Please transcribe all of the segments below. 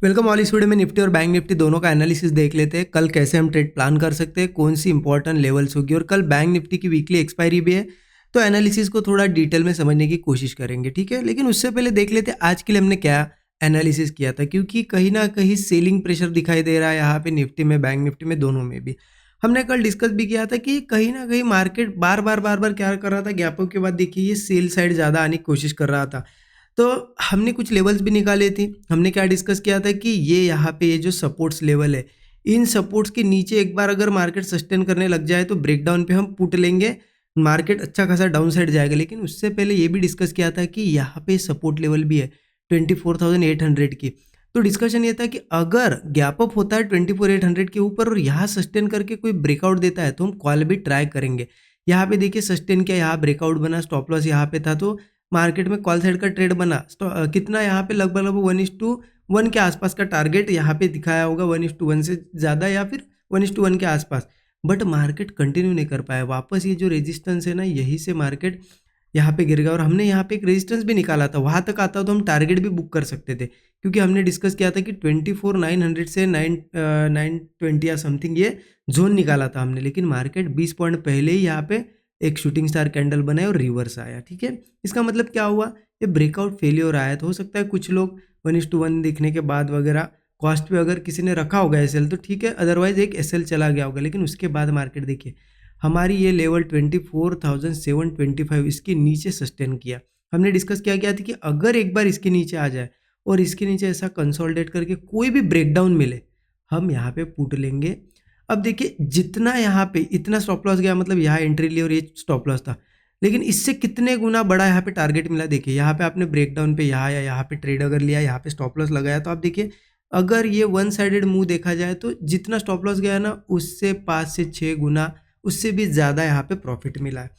Welcome all. इस video में Nifty और बैंक निफ्टी दोनों का एनालिसिस देख लेते हैं। कल कैसे हम ट्रेड प्लान कर सकते हैं, कौन सी इंपॉर्टेंट लेवल्स होगी, और कल बैंक निफ्टी की वीकली एक्सपायरी भी है, तो एनालिसिस को थोड़ा डिटेल में समझने की कोशिश करेंगे। ठीक है, लेकिन उससे पहले देख लेते हैं आज के लिए हमने क्या एनालिसिस किया था, क्योंकि कहीं ना कहीं सेलिंग प्रेशर दिखाई दे रहा है यहाँ पे निफ्टी में, बैंक निफ्टी में, दोनों में भी। हमने कल डिस्कस भी किया था कि कहीं ना कहीं मार्केट बार बार क्या कर रहा था, गैपों के बाद देखिए ये सेल साइड ज़्यादा आने की कोशिश कर रहा था। तो हमने कुछ लेवल्स भी निकाले थे। हमने क्या डिस्कस किया था कि ये यहाँ पे ये जो सपोर्ट्स लेवल है, इन सपोर्ट्स के नीचे एक बार अगर मार्केट सस्टेन करने लग जाए तो ब्रेकडाउन पे हम पुट लेंगे, मार्केट अच्छा खासा डाउन साइड जाएगा। लेकिन उससे पहले ये भी डिस्कस किया था कि यहाँ पे सपोर्ट लेवल भी है 24,800 की। तो डिस्कशन ये था कि अगर गैप अप होता है 24,800 के ऊपर और यहाँ सस्टेन करके कोई ब्रेकआउट देता है तो हम कॉल भी ट्राई करेंगे। यहाँ पे देखिए सस्टेन किया, यहाँ ब्रेकआउट बना, स्टॉप लॉस यहाँ पे था, तो मार्केट में कॉल साइड का ट्रेड बना। कितना यहाँ पे लगभग 1:1 के आसपास का टारगेट यहाँ पे दिखाया होगा, 1:1 से ज़्यादा या फिर 1:1 के आसपास। बट मार्केट कंटिन्यू नहीं कर पाया, वापस ये जो रेजिस्टेंस है ना, यही से मार्केट यहाँ पे गिर गया। और हमने यहाँ पे एक रेजिस्टेंस भी निकाला था, वहाँ तक आता तो हम टारगेट भी बुक कर सकते थे, क्योंकि हमने डिस्कस किया था कि 24,900 से 920 या समथिंग ये जोन निकाला था हमने। लेकिन मार्केट 20 पॉइंट पहले ही यहाँ पे एक शूटिंग स्टार कैंडल बनाए और रिवर्स आया। ठीक है, इसका मतलब क्या हुआ, ये ब्रेकआउट फेलियर आया। तो हो सकता है कुछ लोग 1:1 दिखने के बाद वगैरह कॉस्ट पे अगर किसी ने रखा होगा एसएल तो ठीक है, अदरवाइज एक एसएल चला गया होगा। लेकिन उसके बाद मार्केट देखिए हमारी ये लेवल 24,725 इसके नीचे सस्टेन किया। हमने डिस्कस किया गया था कि अगर एक बार इसके नीचे आ जाए और इसके नीचे ऐसा कंसोलिडेट करके कोई भी ब्रेकडाउन मिले, हम यहाँ पे पुट लेंगे। अब देखिए जितना यहाँ पे इतना स्टॉप लॉस गया, मतलब यहाँ एंट्री ली और ये स्टॉप लॉस था, लेकिन इससे कितने गुना बड़ा यहाँ पे टारगेट मिला। देखिए यहाँ पे आपने ब्रेकडाउन पे यहाँ या यहाँ पे ट्रेड अगर लिया, यहाँ पे स्टॉप लॉस लगाया, तो आप देखिए अगर ये वन साइडेड मूव देखा जाए तो जितना स्टॉप लॉस गया ना, उससे 5 से 6 गुना उससे भी ज़्यादा यहाँ पे प्रॉफिट मिला है।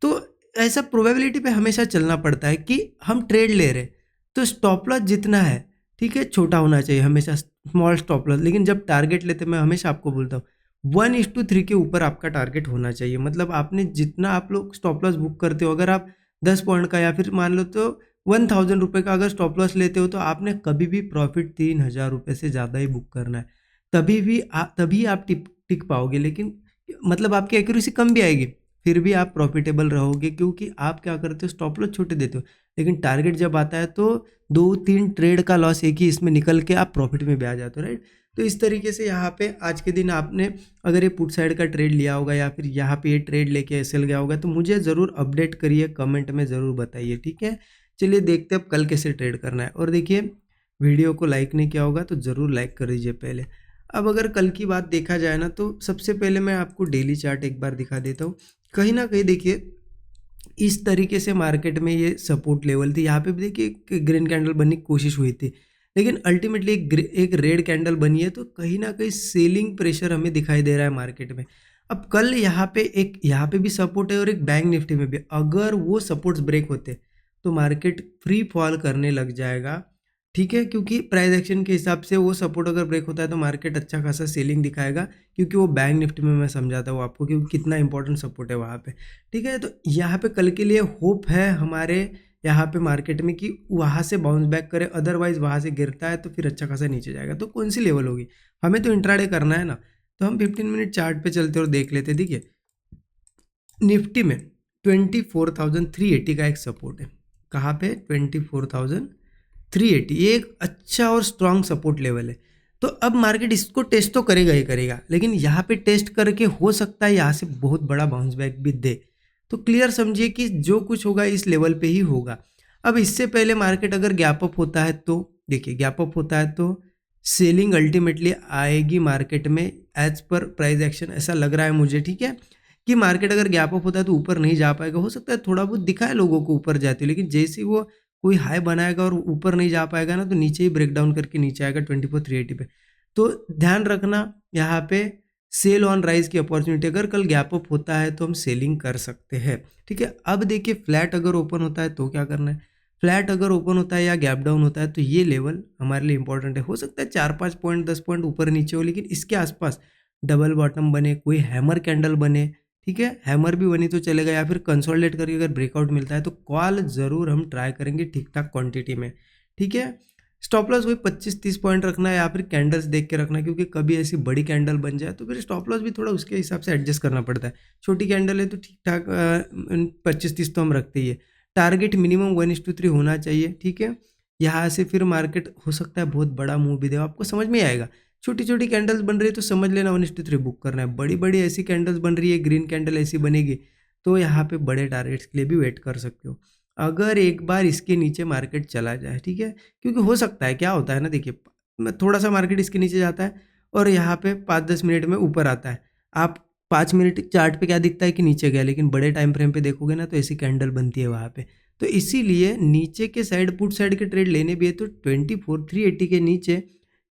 तो ऐसा प्रोबेबिलिटी पे हमेशा चलना पड़ता है कि हम ट्रेड ले रहे, तो स्टॉप लॉस जितना है ठीक है छोटा होना चाहिए, हमेशा स्मॉल स्टॉप लॉस। लेकिन जब टारगेट लेते मैं हमेशा आपको बोलता हूँ 1:3 के ऊपर आपका टारगेट होना चाहिए। मतलब आपने जितना आप लोग स्टॉप लॉस बुक करते हो, अगर आप 10 पॉइंट का या फिर मान लो तो 1,000 रुपये का अगर स्टॉप लॉस लेते हो, तो आपने कभी भी प्रॉफिट 3,000 रुपये से ज़्यादा ही बुक करना है, तभी आप टिक पाओगे। लेकिन मतलब आपकी एक्यूरेसी कम भी आएगी, फिर भी आप प्रॉफिटेबल रहोगे, क्योंकि आप क्या करते हो, स्टॉप लॉस छोटे देते हो। लेकिन टारगेट जब आता है तो 2-3 ट्रेड का लॉस एक ही इसमें निकल के आप प्रॉफिट में भी आ जाते हो, राइट। तो इस तरीके से यहाँ पे आज के दिन आपने अगर ये पुट साइड का ट्रेड लिया होगा या फिर यहाँ पे ये ट्रेड लेके एसएल गया होगा, तो मुझे ज़रूर अपडेट करिए, कमेंट में ज़रूर बताइए। ठीक है, चलिए देखते हैं अब कल कैसे ट्रेड करना है। और देखिए वीडियो को लाइक नहीं किया होगा तो ज़रूर लाइक कर दीजिए पहले। अब अगर कल की बात देखा जाए ना, तो सबसे पहले मैं आपको डेली चार्ट एक बार दिखा देता हूँ। कहीं ना कहीं देखिए इस तरीके से मार्केट में ये सपोर्ट लेवल थी, यहाँ पे भी देखिए एक ग्रीन कैंडल बनने की कोशिश हुई थी, लेकिन अल्टीमेटली एक रेड कैंडल बनी है। तो कहीं ना कहीं सेलिंग प्रेशर हमें दिखाई दे रहा है मार्केट में। अब कल यहाँ पे भी सपोर्ट है और एक बैंक निफ्टी में भी, अगर वो सपोर्ट्स ब्रेक होते तो मार्केट फ्री फॉल करने लग जाएगा। ठीक है, क्योंकि प्राइस एक्शन के हिसाब से वो सपोर्ट अगर ब्रेक होता है तो मार्केट अच्छा खासा सेलिंग दिखाएगा, क्योंकि वो बैंक निफ्टी में मैं समझाता हूँ आपको कि कितना इंपॉर्टेंट सपोर्ट है वहाँ पे। ठीक है, तो यहाँ पे कल के लिए होप है हमारे यहाँ पे मार्केट में कि वहाँ से बाउंस बैक करे, अदरवाइज वहाँ से गिरता है तो फिर अच्छा खासा नीचे जाएगा। तो कौन सी लेवल होगी, हमें तो इंट्राडे करना है ना, तो हम 15 मिनट चार्ट पे चलते और देख लेते। देखिए निफ्टी में 24,380 का एक सपोर्ट है। कहाँ पे, 24,380, ये एक अच्छा और स्ट्रांग सपोर्ट लेवल है। तो अब मार्केट इसको टेस्ट तो करेगा ही करेगा, लेकिन यहाँ पे टेस्ट करके हो सकता है यहाँ से बहुत बड़ा बाउंस बैक भी दे। तो क्लियर समझिए कि जो कुछ होगा इस लेवल पे ही होगा। अब इससे पहले मार्केट अगर गैप अप होता है तो देखिए, गैप अप होता है तो सेलिंग अल्टीमेटली आएगी मार्केट में एज पर प्राइस एक्शन, ऐसा लग रहा है मुझे। ठीक है, कि मार्केट अगर गैप अप होता है तो ऊपर नहीं जा पाएगा। हो सकता है थोड़ा बहुत दिखा है लोगों को ऊपर जाते, लेकिन जैसे ही वो कोई हाई बनाएगा और ऊपर नहीं जा पाएगा ना, तो नीचे ही ब्रेक डाउन करके नीचे आएगा 24,380 पे। तो ध्यान रखना यहाँ पे सेल ऑन राइज की अपॉर्चुनिटी, अगर कल गैप अप होता है तो हम सेलिंग कर सकते हैं। ठीक है, अब देखिए फ्लैट अगर ओपन होता है तो क्या करना है। फ्लैट अगर ओपन होता है या गैप डाउन होता है तो ये लेवल हमारे लिए इंपॉर्टेंट है। हो सकता है 4-5 पॉइंट 10 पॉइंट ऊपर नीचे हो, लेकिन इसके आसपास डबल बॉटम बने, कोई हैमर कैंडल बने। ठीक है, हैमर भी बनी तो चलेगा, या फिर कंसोलिडेट करके अगर ब्रेकआउट मिलता है तो कॉल ज़रूर हम ट्राई करेंगे ठीक ठाक क्वांटिटी में। ठीक है, स्टॉप लॉस वही 25-30 पॉइंट रखना है या फिर कैंडल्स देख के रखना है, क्योंकि कभी ऐसी बड़ी कैंडल बन जाए तो फिर स्टॉप लॉस भी थोड़ा उसके हिसाब से एडजस्ट करना पड़ता है। छोटी कैंडल है तो ठीक ठाक 25-30 तो हम रखते ही है। टारगेट मिनिमम 1:3 होना चाहिए, ठीक है। यहाँ से फिर मार्केट हो सकता है बहुत बड़ा मूव भी दे, आपको समझ में आएगा। छोटी छोटी कैंडल्स बन रही है तो समझ लेना 1:3 बुक करना है। बड़ी बड़ी ऐसी कैंडल्स बन रही है, ग्रीन कैंडल ऐसी बनेगी तो यहाँ पे बड़े टारगेट्स के लिए भी वेट कर सकते हो। अगर एक बार इसके नीचे मार्केट चला जाए, ठीक है, क्योंकि हो सकता है, क्या होता है ना, देखिए थोड़ा सा मार्केट इसके नीचे जाता है और यहाँ पे 5-10 मिनट में ऊपर आता है। आप 5 मिनट चार्ट पे क्या दिखता है कि नीचे गया, लेकिन बड़े टाइम फ्रेम पे देखोगे ना तो ऐसी कैंडल बनती है वहाँ पे। तो इसीलिए नीचे के साइड, पुट साइड के ट्रेड लेने भी है तो 24,380 के नीचे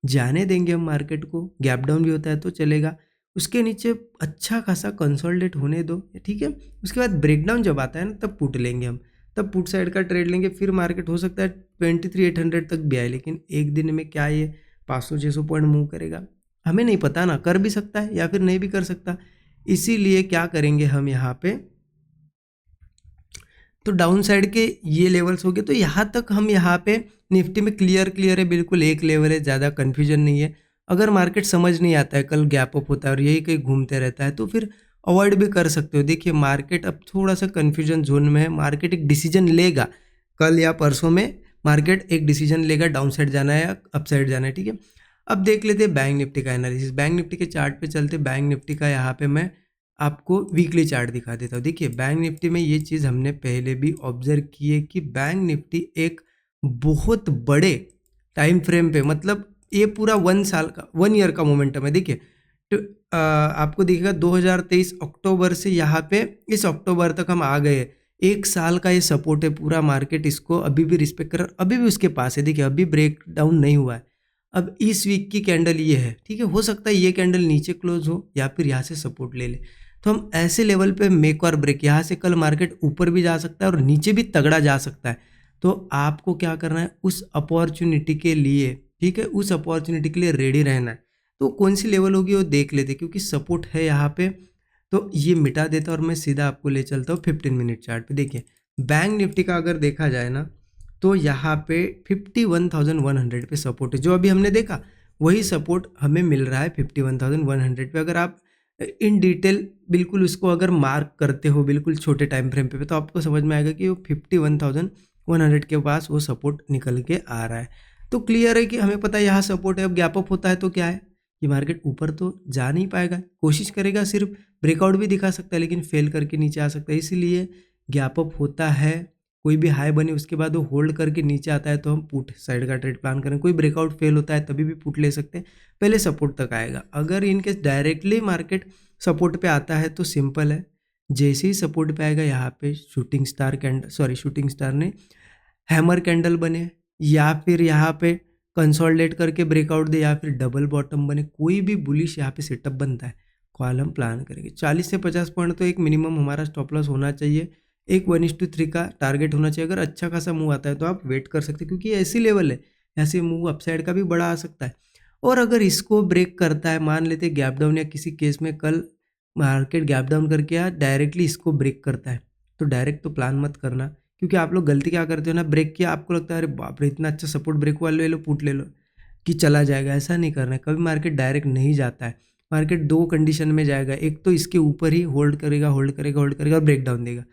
जाने देंगे हम मार्केट को। गैप डाउन भी होता है तो चलेगा, उसके नीचे अच्छा खासा कंसोलिडेट होने दो, ठीक है। उसके बाद ब्रेकडाउन जब आता है ना तब पुट लेंगे हम, तब पुट साइड का ट्रेड लेंगे। फिर मार्केट हो सकता है 23,800 तक भी आए, लेकिन एक दिन में क्या ये 500-600 पॉइंट मूव करेगा हमें नहीं पता ना, कर भी सकता है या फिर नहीं भी कर सकता। इसीलिए क्या करेंगे हम यहाँ पे, तो डाउन साइड के ये लेवल्स हो गए, तो यहाँ तक हम यहाँ पे निफ्टी में क्लियर है, बिल्कुल एक लेवल है, ज़्यादा कन्फ्यूजन नहीं है। अगर मार्केट समझ नहीं आता है, कल गैप अप होता है और यही कहीं घूमते रहता है तो फिर अवॉइड भी कर सकते हो। देखिए मार्केट अब थोड़ा सा कन्फ्यूजन जोन में है, मार्केट एक डिसीजन लेगा कल या परसों में, मार्केट एक डिसीजन लेगा डाउन साइड जाना है या अप साइड जाना है, ठीक है। अब देख लेते हैं बैंक निफ्टी का एनालिसिस। बैंक निफ्टी के चार्ट पे चलते, बैंक निफ्टी का यहाँ पे मैं आपको वीकली चार्ट दिखा देता हूँ। देखिए बैंक निफ्टी में ये चीज़ हमने पहले भी ऑब्जर्व की है कि बैंक निफ्टी एक बहुत बड़े टाइम फ्रेम पे, मतलब ये पूरा 1 ईयर का मोमेंटम है। देखिए तो आपको दिखेगा 2023 अक्टूबर से यहाँ पे इस अक्टूबर तक हम आ गए, 1 साल का ये सपोर्ट है पूरा। मार्केट इसको अभी भी रिस्पेक्ट कर, अभी भी उसके पास है। देखिए अभी ब्रेक डाउन नहीं हुआ है। अब इस वीक की कैंडल ये है, ठीक है, हो सकता है ये कैंडल नीचे क्लोज हो या फिर यहाँ से सपोर्ट ले ले, तो हम ऐसे लेवल पे मेक और ब्रेक, यहाँ से कल मार्केट ऊपर भी जा सकता है और नीचे भी तगड़ा जा सकता है। तो आपको क्या करना है, उस अपॉर्चुनिटी के लिए, ठीक है, उस अपॉर्चुनिटी के लिए रेडी रहना है। तो कौन सी लेवल होगी वो देख लेते, क्योंकि सपोर्ट है यहाँ पे, तो ये मिटा देता और मैं सीधा आपको ले चलता हूँ 15 मिनट चार्ट पे। देखिए बैंक निफ्टी का अगर देखा जाए ना तो यहाँ पे 51,100 पे सपोर्ट है, जो अभी हमने देखा वही सपोर्ट हमें मिल रहा है 51,100 पे। अगर आप इन डिटेल बिल्कुल उसको अगर मार्क करते हो बिल्कुल छोटे टाइम फ्रेम पे तो आपको समझ में आएगा कि वो 51,100 के पास वो सपोर्ट निकल के आ रहा है। तो क्लियर है कि हमें पता है यहाँ सपोर्ट है। अब गैप अप होता है तो क्या है, ये मार्केट ऊपर तो जा नहीं पाएगा, कोशिश करेगा, सिर्फ ब्रेकआउट भी दिखा सकता है लेकिन फेल करके नीचे आ सकता है। इसीलिए गैप अप होता है, कोई भी हाई बने उसके बाद वो होल्ड करके नीचे आता है तो हम पुट साइड का ट्रेड प्लान करें। कोई ब्रेकआउट फेल होता है तभी भी पुट ले सकते हैं, पहले सपोर्ट तक आएगा। अगर इनकेस डायरेक्टली मार्केट सपोर्ट पे आता है तो सिंपल है, जैसे ही सपोर्ट पे आएगा यहाँ पे शूटिंग स्टार ने हैमर कैंडल बने या फिर यहाँ पे कंसोलिडेट करके ब्रेकआउट दे या फिर डबल बॉटम बने, कोई भी बुलिश यहाँ पे सेटअप बनता है, कॉल हम प्लान करेंगे। 40 से 50 पॉइंट तो एक मिनिमम हमारा स्टॉप लॉस होना चाहिए, एक 1:3 का टारगेट होना चाहिए। अगर अच्छा खासा मूव आता है तो आप वेट कर सकते हैं, क्योंकि ये ऐसी लेवल है, ऐसे मूव अपसाइड का भी बड़ा आ सकता है। और अगर इसको ब्रेक करता है, मान लेते गैप डाउन या किसी केस में कल मार्केट गैप डाउन करके या डायरेक्टली इसको ब्रेक करता है, तो डायरेक्ट तो प्लान मत करना, क्योंकि आप लोग गलती क्या करते हो ना, ब्रेक किया आपको लगता है अरे बाप रे इतना अच्छा सपोर्ट, ब्रेक वाले ले लो, पुट ले लो कि चला जाएगा। ऐसा नहीं करना है, कभी मार्केट डायरेक्ट नहीं जाता है। मार्केट दो कंडीशन में जाएगा, एक तो इसके ऊपर ही होल्ड करेगा और ब्रेक डाउन देगा।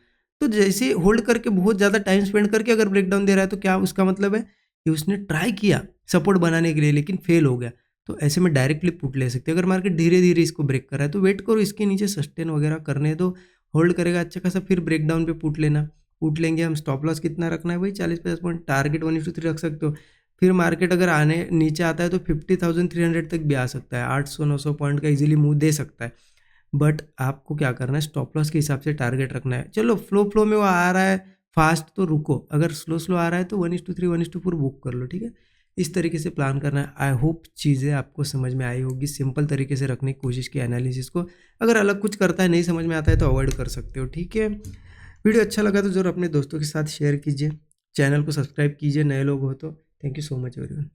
तो जैसे होल्ड करके बहुत ज़्यादा टाइम स्पेंड करके अगर ब्रेक डाउन दे रहा है तो क्या उसका मतलब है कि उसने ट्राई किया सपोर्ट बनाने के लिए लेकिन फेल हो गया। तो ऐसे में डायरेक्टली पुट ले सकते हैं। अगर मार्केट धीरे धीरे इसको ब्रेक कर रहा है तो वेट करो, इसके नीचे सस्टेन वगैरह करने दो, होल्ड करेगा अच्छा खासा, फिर ब्रेक डाउन पे पुट लेना। पुट लेंगे हम, स्टॉप लॉस कितना रखना है, वही 40-50 पॉइंट, टारगेट 1:3 रख सकते हो। फिर मार्केट अगर आने नीचे आता है तो 50,300 तक भी आ सकता है, 800-900 पॉइंट का इजीली मूव दे सकता है। बट आपको क्या करना है, स्टॉप लॉस के हिसाब से टारगेट रखना है। चलो फ्लो में वो आ रहा है फास्ट तो रुको, अगर स्लो आ रहा है तो 1:3 1:4 बुक कर लो, ठीक है। इस तरीके से प्लान करना है। आई होप चीज़ें आपको समझ में आई होगी, सिंपल तरीके से रखने की कोशिश की एनालिसिस को। अगर अलग कुछ करता है, नहीं समझ में आता है तो अवॉइड कर सकते हो, ठीक है। वीडियो अच्छा लगा तो जरूर अपने दोस्तों के साथ शेयर कीजिए, चैनल को सब्सक्राइब कीजिए नए लोग हो तो। Thank you so much everyone.